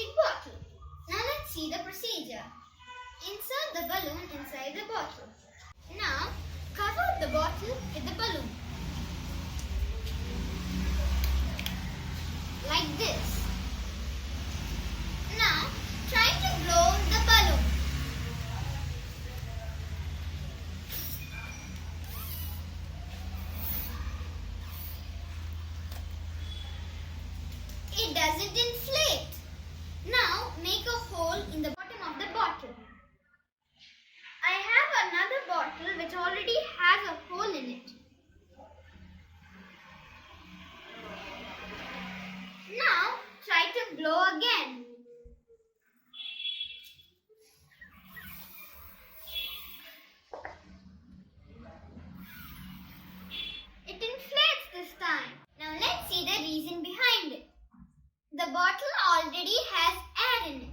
plastic bottle. Now let's see the procedure. Insert the balloon inside the bottle. Now cover the bottle with the balloon. Like this. Now try to blow the balloon. It doesn't inflate. Now make a hole in the bottom of the bottle. I have another bottle which already has a hole in it. Now try to blow again. It inflates this time. Now let's see the reason behind it. The bottle already has air in it.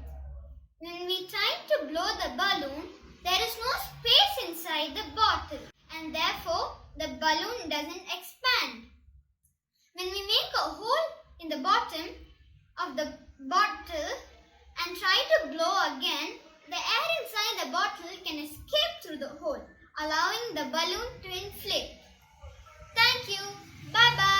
When we try to blow the balloon, there is no space inside the bottle and therefore the balloon doesn't expand. When we make a hole in the bottom of the bottle and try to blow again, the air inside the bottle can escape through the hole, allowing the balloon to inflate. Thank you. Bye bye.